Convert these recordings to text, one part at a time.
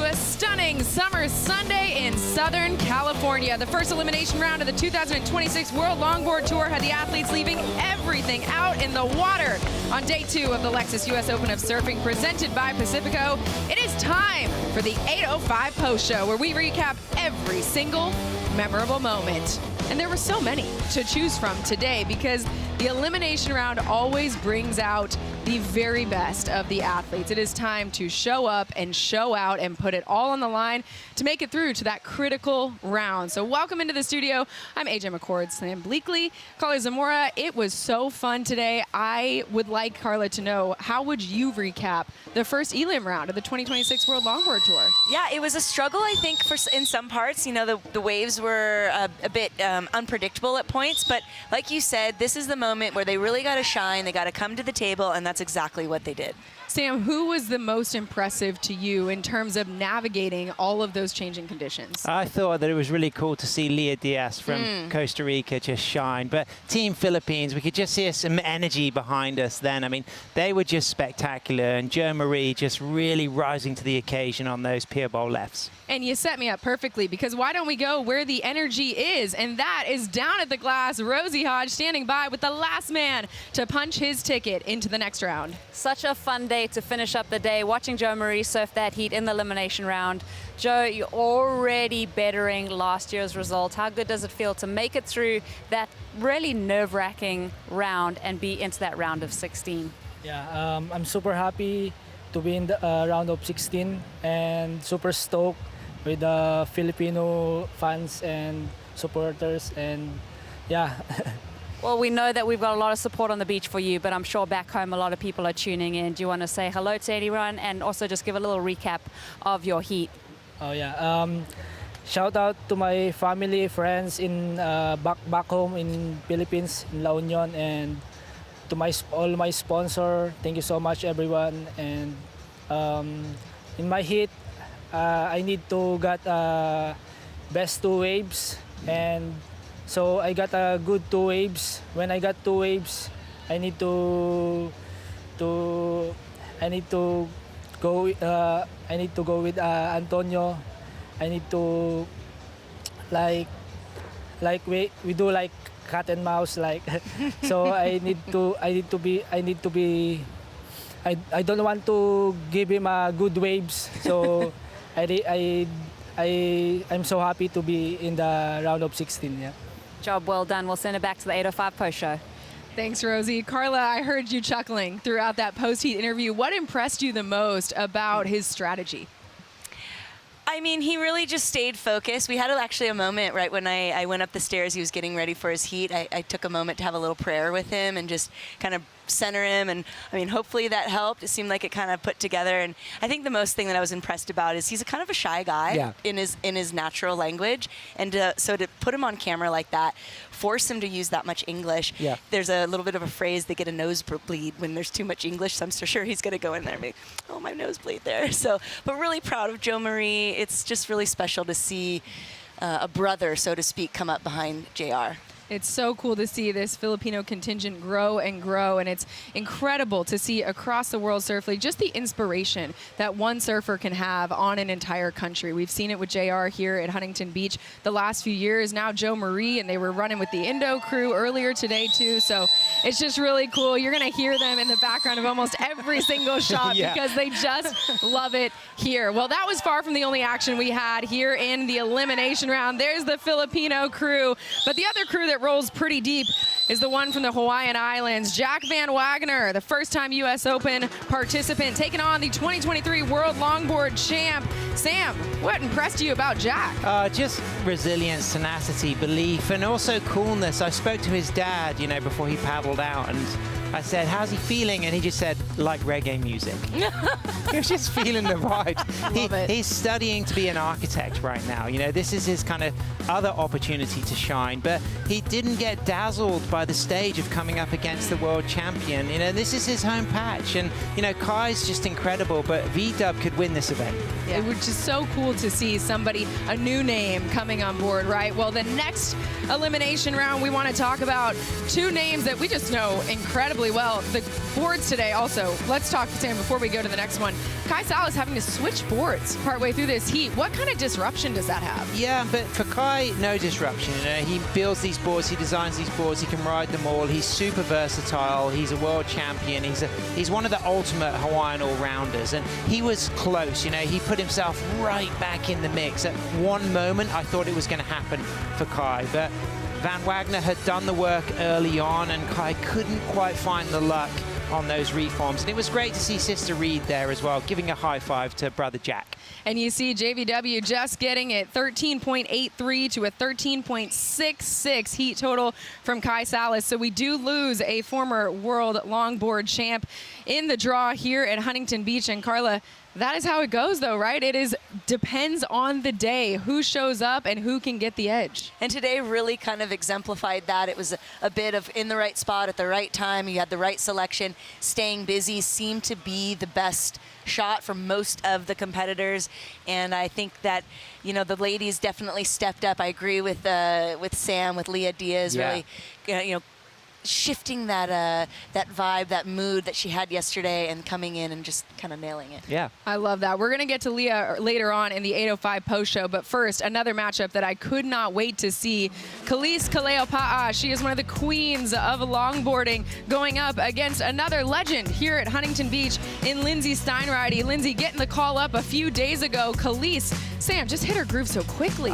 a stunning summer Sunday in Southern California. The first elimination round of the 2026 World Longboard Tour had the athletes leaving everything out in the water. On day 2 of the Lexus US Open of Surfing presented by Pacifico, it is time for the 8:05 post show where we recap every single memorable moment. And there were so many to choose from today because the elimination round always brings out the very best of the athletes. It is time to show up and show out and put it all on the line to make it through to that critical round. So welcome into the studio. I'm AJ McCord, Sam Bleakley, Carla Zamora. It was so fun today. I would like Carla to know, how would you recap the first elim round of the 2026 World Longboard Tour? Yeah, it was a struggle, I think, in some parts. You know, the waves were a bit unpredictable at points, but like you said, this is the moment where they really got to shine. They got to come to the table, and that's exactly what they did. Sam, who was the most impressive to you in terms of navigating all of those changing conditions? I thought that it was really cool to see Lia Diaz from Costa Rica just shine. But Team Philippines, we could just see some energy behind us then. I mean, they were just spectacular. And Jomarie just really rising to the occasion on those pier bowl lefts. And you set me up perfectly, because why don't we go where the energy is? And that is down at the glass. Rosie Hodge standing by with the last man to punch his ticket into the next round. Such a fun day to finish up the day, watching Jomarie surf that heat in the elimination round. Joe, you're already bettering last year's result. How good does it feel to make it through that really nerve-wracking round and be into that round of 16? Yeah, I'm super happy to be in the round of 16 and super stoked with the Filipino fans and supporters, and yeah. Well, we know that we've got a lot of support on the beach for you, but I'm sure back home a lot of people are tuning in. Do you want to say hello to anyone and also just give a little recap of your heat? Oh yeah, shout out to my family, friends in back home in Philippines, in La Union, and to all my sponsor. Thank you so much, everyone. And in my heat, I need to get best 2 waves, and so I got a good 2 waves. When I got 2 waves, I need to go with Antonio. I need to like we do like cat and mouse, like. So I don't want to give him a good waves. So I'm so happy to be in the round of 16. Yeah. Job well done. We'll send it back to the 8:05 post show. Thanks, Rosie. Carla, I heard you chuckling throughout that post-heat interview. What impressed you the most about his strategy? I mean, he really just stayed focused. We had actually a moment right when I went up the stairs. He was getting ready for his heat. I took a moment to have a little prayer with him and just kind of center him. And I mean, hopefully that helped. It seemed like it kind of put together. And I think the most thing that I was impressed about is he's a kind of a shy guy in his natural language. And so to put him on camera like that, force him to use that much English. Yeah. There's a little bit of a phrase, they get a nosebleed when there's too much English. So I'm so sure he's going to go in there and be, oh, my nosebleed there. So, but really proud of Jomarie. It's just really special to see a brother, so to speak, come up behind JR. It's so cool to see this Filipino contingent grow and grow, and it's incredible to see across the World Surf League just the inspiration that one surfer can have on an entire country. We've seen it with JR here at Huntington Beach the last few years. Now Jomarie, and they were running with the Indo crew earlier today too, so it's just really cool. You're going to hear them in the background of almost every single shot because they just love it here. Well, that was far from the only action we had here in the elimination round. There's the Filipino crew, but the other crew that rolls pretty deep is the one from the Hawaiian Islands. Jack Van Wagoner, the first-time U.S. Open participant, taking on the 2023 World Longboard champ. Sam, what impressed you about Jack? Just resilience, tenacity, belief, and also coolness. I spoke to his dad, you know, before he paddled out, and I said, how's he feeling? And he just said, like reggae music. He was just feeling the vibe. He's studying to be an architect right now. You know, this is his kind of other opportunity to shine, but he didn't get dazzled by the stage of coming up against the world champion. You know, this is his home patch, and, you know, Kai's just incredible, but V-Dub could win this event. Yeah, which is so cool to see somebody, a new name coming on board, right? Well, the next elimination round, we want to talk about 2 names that we just know incredibly incredibly well. The boards today also, let's talk to Sam before we go to the next one. Kai Sallas having to switch boards partway through this heat. What kind of disruption does that have? Yeah, but for Kai, no disruption. You know, he builds these boards, he designs these boards, he can ride them all. He's super versatile. He's a world champion. He's one of the ultimate Hawaiian all-rounders, and he was close. You know, he put himself right back in the mix. At one moment, I thought it was going to happen for Kai, but Van Wagner had done the work early on, and Kai couldn't quite find the luck on those reforms. And it was great to see Sister Reed there as well, giving a high five to brother Jack. And you see JVW just getting it 13.83 to a 13.66 heat total from Kai Sallas. So we do lose a former world longboard champ in the draw here at Huntington Beach. And Carla, that is how it goes, though, right? It depends on the day, who shows up and who can get the edge. And today really kind of exemplified that. It was a bit of in the right spot at the right time. You had the right selection. Staying busy seemed to be the best shot for most of the competitors. And I think that, you know, the ladies definitely stepped up. I agree with Sam, with Lia Diaz, really, you know, shifting that that vibe, that mood that she had yesterday, and coming in and just kind of nailing it. Yeah. I love that. We're going to get to Lia later on in the 8:05 post show, but first, another matchup that I could not wait to see. Kelis Kaleopaa, she is one of the queens of longboarding, going up against another legend here at Huntington Beach in Lindsay Steinreide. Lindsay getting the call up a few days ago. Kelis, Sam, just hit her groove so quickly.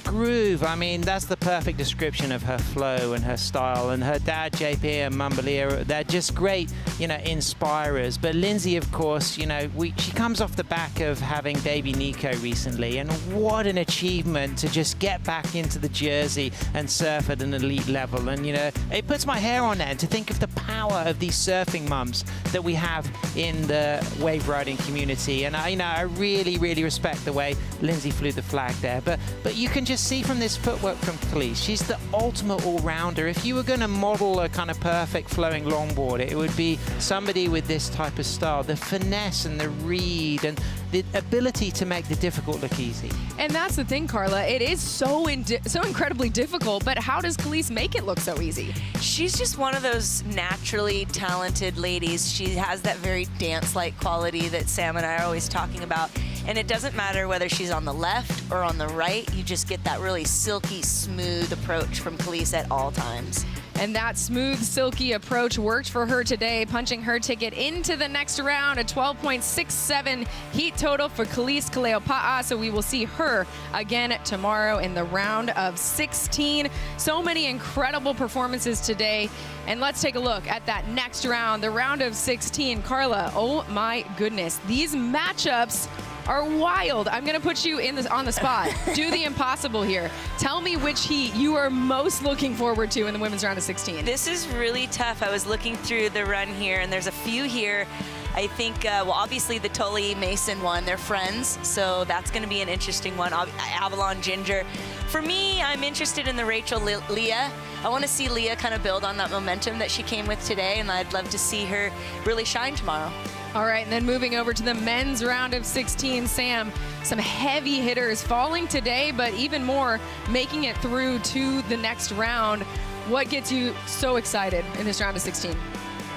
Groove. I mean, that's the perfect description of her flow and her style, and her dad, JP, and Mambalia, they're just great, you know, inspirers. But Lindsay, of course, you know, she comes off the back of having baby Nico recently, and what an achievement to just get back into the jersey and surf at an elite level. And, you know, it puts my hair on end to think of the power of these surfing mums that we have in the wave riding community. And I really, really respect the way Lindsay flew the flag there. But you can just see from this footwork from Kelis, she's the ultimate all-rounder. If you were going to model a kind of perfect flowing longboard, it would be somebody with this type of style, the finesse and the read and the ability to make the difficult look easy. And that's the thing, Carla. It is so incredibly difficult, but how does Kelis make it look so easy? She's just one of those naturally talented ladies. She has that very dance-like quality that Sam and I are always talking about. And it doesn't matter whether she's on the left or on the right, you just get that really silky, smooth approach from Kelis at all times. And that smooth, silky approach worked for her today, punching her ticket into the next round, a 12.67 heat total for Kelis Kaleopaa. So we will see her again tomorrow in the round of 16. So many incredible performances today. And let's take a look at that next round, the round of 16. Carla, oh my goodness, these matchups are wild. I'm going to put you on the spot. Do the impossible here. Tell me which heat you are most looking forward to in the women's round of 16. This is really tough. I was looking through the run here, and there's a few here. I think, well, obviously the Tully Mason one, they're friends, so that's going to be an interesting one. Avalon Ginger. For me, I'm interested in the Rachel Lia. I want to see Lia kind of build on that momentum that she came with today, and I'd love to see her really shine tomorrow. All right, and then moving over to the men's round of 16, Sam, some heavy hitters falling today, but even more making it through to the next round. What gets you so excited in this round of 16?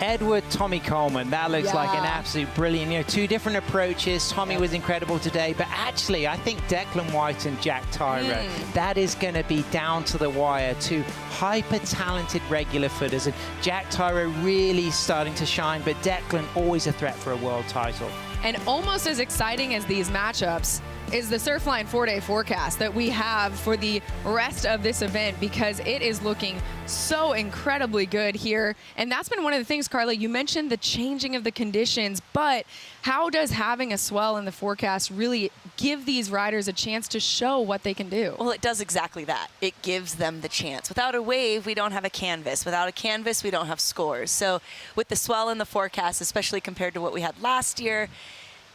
Edward Tommy Coleman, that looks like an absolute brilliant, you know, two different approaches. Tommy was incredible today, but actually I think Declan White and Jack Tyro, that is going to be down to the wire. Two hyper talented regular footers, and Jack Tyro really starting to shine, but Declan always a threat for a world title. And almost as exciting as these matchups is the Surfline 4-day forecast that we have for the rest of this event, because it is looking so incredibly good here. And that's been one of the things, Carla, you mentioned the changing of the conditions, but how does having a swell in the forecast really give these riders a chance to show what they can do? Well, it does exactly that. It gives them the chance. Without a wave, we don't have a canvas. Without a canvas, we don't have scores. So with the swell in the forecast, especially compared to what we had last year,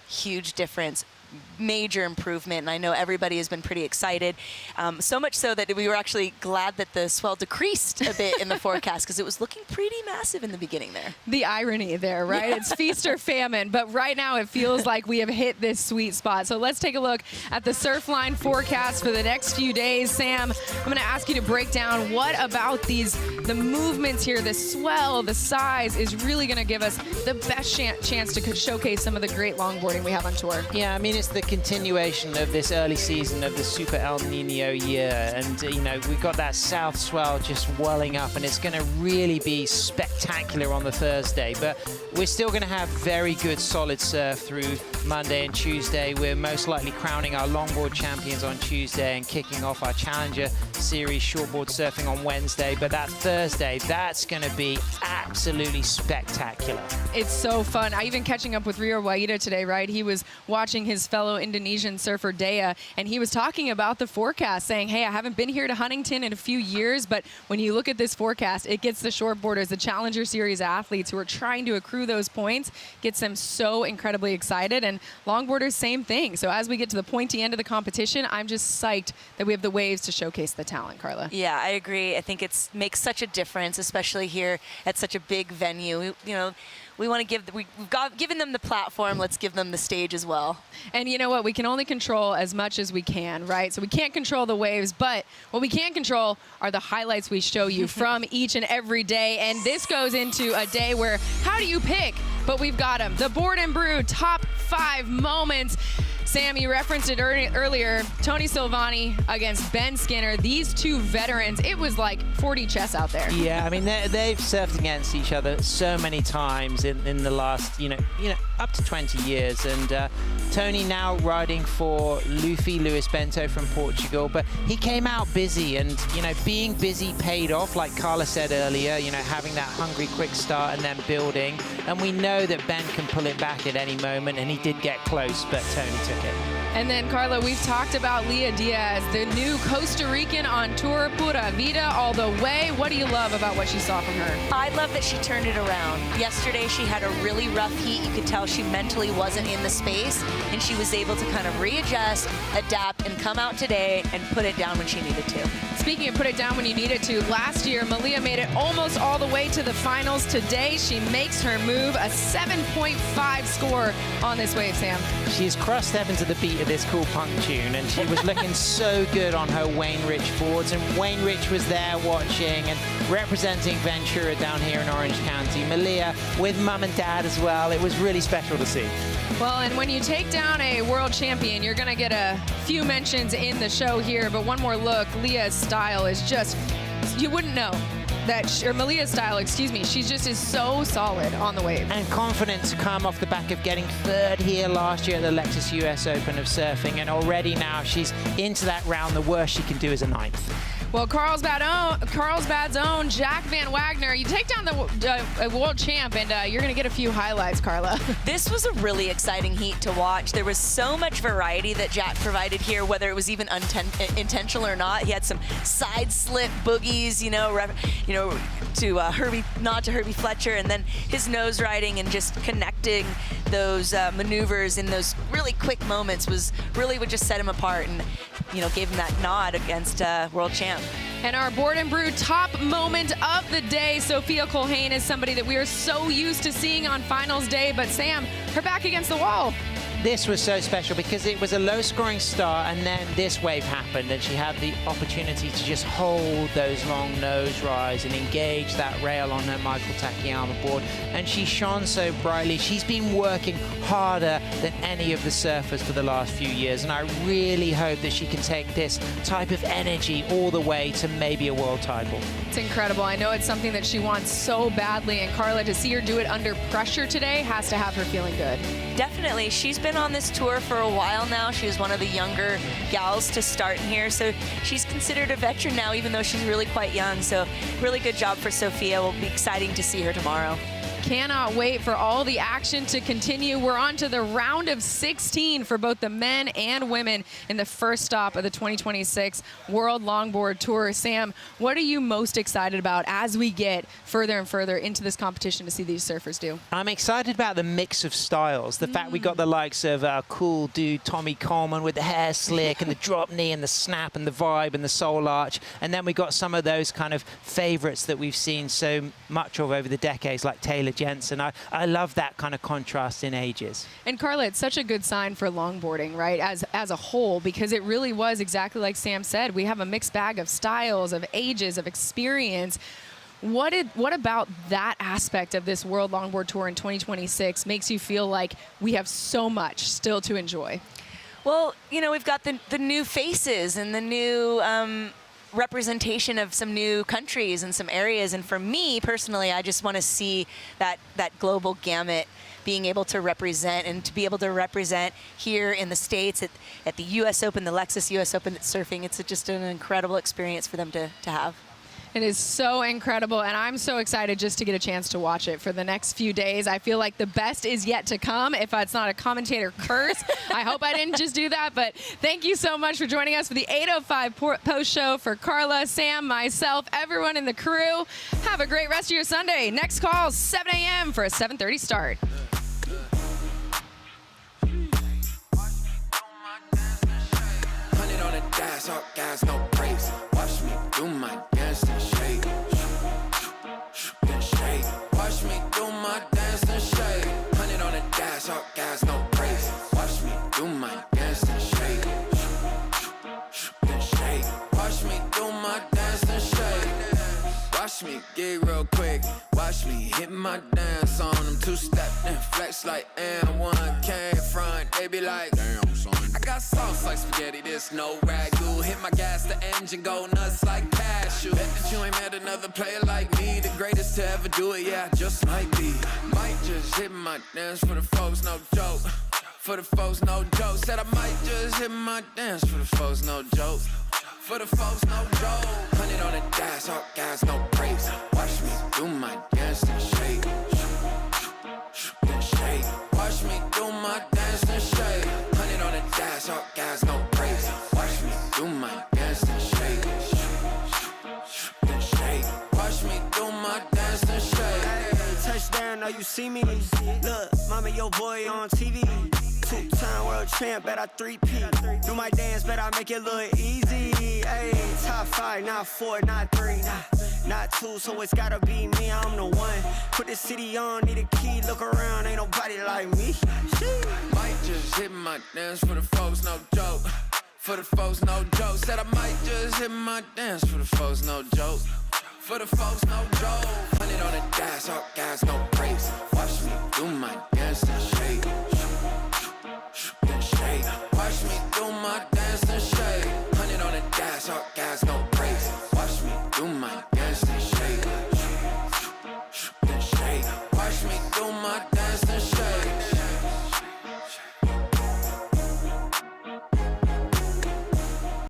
huge difference. major improvement, and I know everybody has been pretty excited. So much so that we were actually glad that the swell decreased a bit in the forecast because it was looking pretty massive in the beginning there. The irony there, right? Yeah. It's feast or famine, but right now it feels like we have hit this sweet spot. So let's take a look at the Surfline forecast for the next few days. Sam, I'm going to ask you to break down what about the movements here, the swell, the size is really going to give us the best chance to showcase some of the great longboarding we have on tour. Yeah, I mean, it's the continuation of this early season of the Super El Nino year, and you know, we've got that south swell just welling up, and it's going to really be spectacular on the Thursday, but we're still going to have very good solid surf through Monday and Tuesday. We're most likely crowning our longboard champions on Tuesday and kicking off our Challenger Series shortboard surfing on Wednesday, but that Thursday, that's going to be absolutely spectacular. It's so fun. I even catching up with Rio Waida today, right? He was watching his fellow Indonesian surfer Dea, and he was talking about the forecast, saying, hey, I haven't been here to Huntington in a few years, but when you look at this forecast, it gets the shortboarders, the Challenger Series athletes who are trying to accrue those points, gets them so incredibly excited, and longboarders, same thing. So as we get to the pointy end of the competition, I'm just psyched that we have the waves to showcase the talent, Carla. Yeah, I agree. I think it makes such a difference, especially here at such a big venue. We want to we've given them the platform, let's give them the stage as well. And you know what, we can only control as much as we can, right? So we can't control the waves, but what we can control are the highlights we show you from each and every day. And this goes into a day where, how do you pick? But we've got them. The Board and Brew top 5 moments. Sam, you referenced it earlier, Tony Silvagni against Ben Skinner. These two veterans, it was like 40 chess out there. Yeah, I mean, they've surfed against each other so many times in the last, up to 20 years. And Tony now riding for Luis Bento from Portugal, but he came out busy, and, being busy paid off, like Carla said earlier, having that hungry quick start and then building. And we know that Ben can pull it back at any moment, and he did get close, but Tony took it. And then, Carla, we've talked about Lia Diaz, the new Costa Rican on tour, Pura Vida all the way. What do you love about what you saw from her? I love that she turned it around. Yesterday, she had a really rough heat. You could tell she mentally wasn't in the space, and she was able to kind of readjust, adapt, and come out today and put it down when she needed to. Speaking of put it down when you need it to, last year, Malia made it almost all the way to the finals. Today, she makes her move, a 7.5 score on this wave, Sam. She's crossed heaven to the beat of this cool punk tune, and she was looking so good on her Wayne Rich boards, and Wayne Rich was there watching and representing Ventura down here in Orange County. Malia with mum and dad as well. It was really special to see. Well, and when you take down a world champion, you're going to get a few mentions in the show here, but one more look, Lia's style is just, you wouldn't know that, or Malia's style, excuse me, she just is so solid on the wave. And confident to come off the back of getting 3rd here last year at the Lexus US Open of surfing, and already now she's into that round. The worst she can do is a 9th. Well, Carlsbad's own Jack Van Wagner, you take down the world champ, and you're going to get a few highlights, Carla. This was a really exciting heat to watch. There was so much variety that Jack provided here, whether it was even intentional or not. He had some side slip boogies, to Herbie Fletcher, and then his nose riding and just connecting those maneuvers in those really quick moments was really what just set him apart and, gave him that nod against world champ. And our Board and Brew top moment of the day, Sophia Culhane, is somebody that we are so used to seeing on finals day, but Sam, her back against the wall. This was so special because it was a low-scoring start, and then this wave happened, and she had the opportunity to just hold those long nose rides and engage that rail on her Michael Takayama board, and she shone so brightly. She's been working harder than any of the surfers for the last few years, and I really hope that she can take this type of energy all the way to maybe a world title. It's incredible. I know it's something that she wants so badly, and Carla, to see her do it under pressure today has to have her feeling good. Definitely. She's been on this tour for a while now. She was one of the younger gals to start in here, so she's considered a veteran now, even though she's really quite young. So really good job for Sophia. Will be exciting to see her tomorrow. Cannot wait for all the action to continue. We're on to the round of 16 for both the men and women in the first stop of the 2026 World Longboard Tour. Sam, what are you most excited about as we get further and further into this competition to see these surfers do? I'm excited about the mix of styles. The fact we got the likes of cool dude Tommy Coleman with the hair slick and the drop knee and the snap and the vibe and the soul arch. And then we got some of those kind of favorites that we've seen so much of over the decades, like Taylor Jensen. I love that kind of contrast in ages. And Carla, it's such a good sign for longboarding, right, as a whole, because it really was exactly like Sam said. We have a mixed bag of styles, of ages, of experience. What about that aspect of this World Longboard Tour in 2026 makes you feel like we have so much still to enjoy? Well, you know, we've got the new faces and the new representation of some new countries and some areas. And for me personally, I just want to see that global gamut being able to represent, and to be able to represent here in the States at the US Open, the Lexus US Open at surfing. It's just an incredible experience for them to have. It is so incredible, and I'm so excited just to get a chance to watch it for the next few days. I feel like the best is yet to come, if it's not a commentator curse. I hope I didn't just do that, but thank you so much for joining us for the 8:05 post show. For Carla, Sam, myself, everyone in the crew, have a great rest of your Sunday. Next call, 7 a.m. for a 7:30 start. Guys, no breaks. Watch me do my dance and shake. Then shake. Watch me do my dance and shake. 100 on the dash, all gas, no brakes. Watch me do my dance and shake. Then shake. Watch me do my dance and shake. Watch me get real quick. Watch me hit my dance on them. Two-step and flex like and one came front. They be like, damn, son. I got sauce like spaghetti, there's no ragu. Hit my gas, the engine go nuts like cashew. Bet that you ain't met another player like me. The greatest to ever do it, yeah, I just might be. Might just hit my dance for the folks, no joke. For the folks, no joke. Said I might just hit my dance for the folks, no joke. For the folks, no joke. 100 on the dash, all gas, no brakes. Watch me do my dance and shake. Then shake. Watch me do my dance and shake. 100 on the dash, all gas, no brakes. Watch me do my dance and shake. Then shake. Watch me do my dance and shake. Hey, touchdown, know you see me. Look, mama, your boy on TV. Two-time world champ, bet I 3P. Do my dance, bet I make it look easy. Hey, top 5, not 4, not 3, not 2, so it's gotta be me, I'm the one. Put the city on, need a key, look around, ain't nobody like me. Might just hit my dance for the folks, no joke. For the folks, no joke. Said I might just hit my dance for the folks, no joke. For the folks, no joke. 100 on the dash, all gas, no brakes. Watch me do my dance and shake. Then shake. Watch me do my dance and shake. 100 on the dash, all